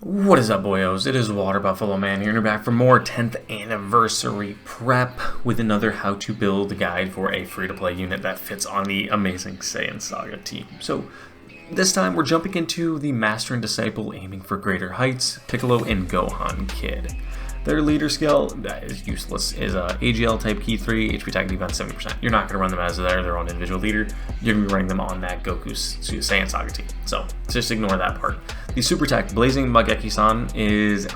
What is up, boyos? It is Water Buffalo Man here, and we're back for more 10th anniversary prep with another how to build guide for a free-to-play unit that fits on the amazing Saiyan Saga team. So this time we're jumping into the Master and Disciple aiming for greater heights, Piccolo and Gohan Kid. Their leader skill is useless, is AGL type key 3, HP attack defense 70%. You're not going to run them as their own individual leader. You're going to be running them on that Goku Saiyan Saga team. So just ignore that part. The super attack, Blazing Mageki-san,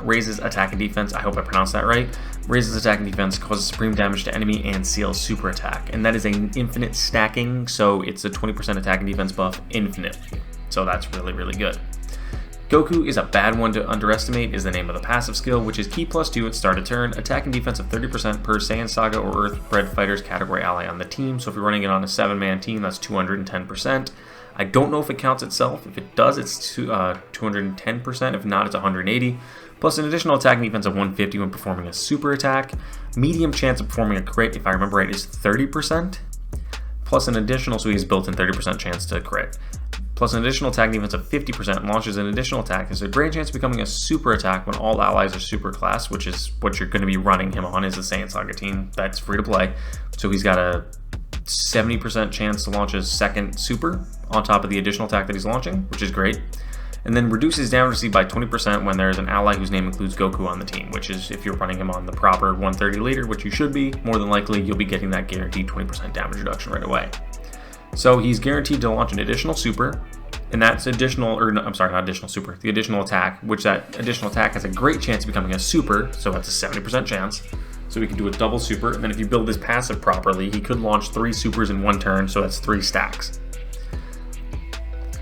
raises attack and defense. I hope I pronounced that right. Raises attack and defense, causes supreme damage to enemy, and seals super attack. And that is an infinite stacking, so it's a 20% attack and defense buff infinitely. So that's really, really good. Goku is a bad one to underestimate, is the name of the passive skill, which is key +2 at start of turn, attack and defense of 30% per Saiyan Saga or Earth-bred fighters category ally on the team. So if you're running it on a 7-man team, that's 210%. I don't know if it counts itself. If it does, it's 210%. If not, it's 180. Plus an additional attack and defense of 150 when performing a super attack. Medium chance of performing a crit, if I remember right, is 30%. Plus an additional, so he has built-in 30% chance to crit. Plus an additional attack defense of 50%, launches an additional attack. There's a great chance of becoming a super attack when all allies are super class, which is what you're going to be running him on, is the Saiyan Saga team. That's free to play. So he's got a 70% chance to launch his second super on top of the additional attack that he's launching, which is great. And then reduces damage received by 20% when there's an ally whose name includes Goku on the team, which is if you're running him on the proper 130 leader, which you should be, more than likely you'll be getting that guaranteed 20% damage reduction right away. So he's guaranteed to launch an additional super, and that's additional, or no, I'm sorry, not additional super, the additional attack, which that additional attack has a great chance of becoming a super, so that's a 70% chance. So we can do a double super, and then if you build his passive properly, he could launch 3 supers in 1 turn, so that's 3 stacks,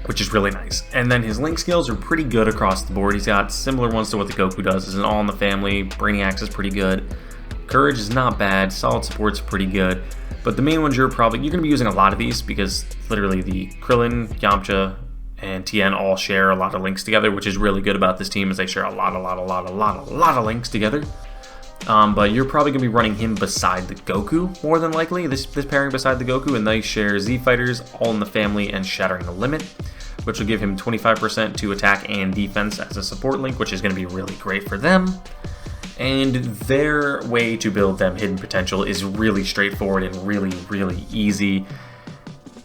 which is really nice. And then his link skills are pretty good across the board. He's got similar ones to what the Goku does. It's an all in the family. Brainiacs is pretty good. Courage is not bad. Solid support's pretty good. But the main ones you're going to be using a lot of these because literally the Krillin, Yamcha, and Tien all share a lot of links together, which is really good about this team is they share a lot of links together. But you're probably going to be running him beside the Goku, more than likely, this pairing beside the Goku, and they share Z Fighters, All in the Family, and Shattering the Limit, which will give him 25% to attack and defense as a support link, which is going to be really great for them. And their way to build them hidden potential is really straightforward and really, really easy.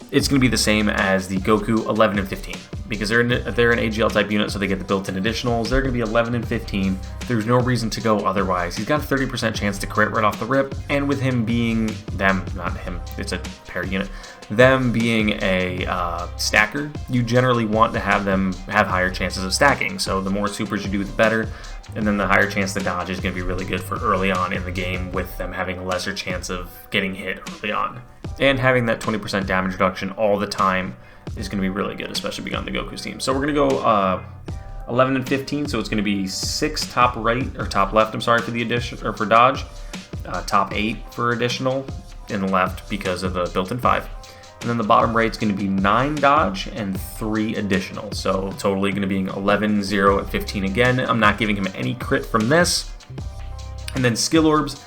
It's going to be the same as the Goku 11 and 15 because they're an AGL type unit, so they get the built-in additionals. They're going to be 11 and 15. There's no reason to go otherwise. He's got a 30% chance to crit right off the rip, and with him being them, not him, it's a pair unit, them being a stacker, you generally want to have them have higher chances of stacking. So the more supers you do, the better. And then the higher chance the dodge is going to be really good for early on in the game with them having a lesser chance of getting hit early on. And having that 20% damage reduction all the time is going to be really good, especially being on the Goku team. So we're going to go 11 and 15, so it's going to be 6 top right, or top left, I'm sorry, for the addition, or for dodge, top 8 for additional in the left because of the built-in 5. And then the bottom right is going to be 9 dodge and 3 additional. So totally going to be 11, 0, and 15 again. I'm not giving him any crit from this. And then skill orbs,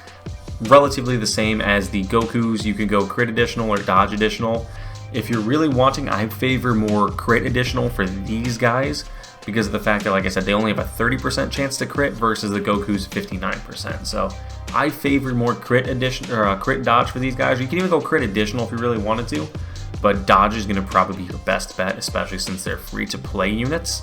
relatively the same as the Gokus. You can go crit additional or dodge additional. If you're really wanting, I favor more crit additional for these guys because of the fact that, like I said, they only have a 30% chance to crit versus the Goku's 59%. So I favor more crit addition or crit dodge for these guys. You can even go crit additional if you really wanted to, but dodge is going to probably be your best bet, especially since they're free to play units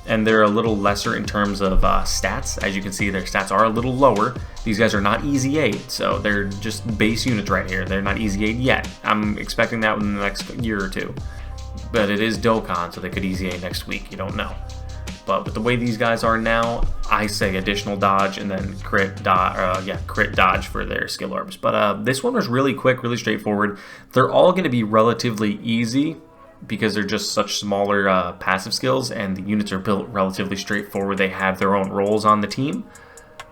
and they're a little lesser in terms of stats. As you can see, their stats are a little lower. These guys are not easy 8, so they're just base units right here. They're not easy 8 yet. I'm expecting that within the next year or 2, but it is Dokkan, so they could easy 8 next week. You don't know. But with the way these guys are now, I say additional dodge and then crit dodge for their skill orbs. But this one was really quick, really straightforward. They're all going to be relatively easy because they're just such smaller passive skills, and the units are built relatively straightforward. They have their own roles on the team.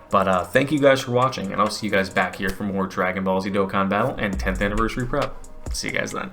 But thank you guys for watching, and I'll see you guys back here for more Dragon Ball Z Dokkan Battle and 10th Anniversary Prep. See you guys then.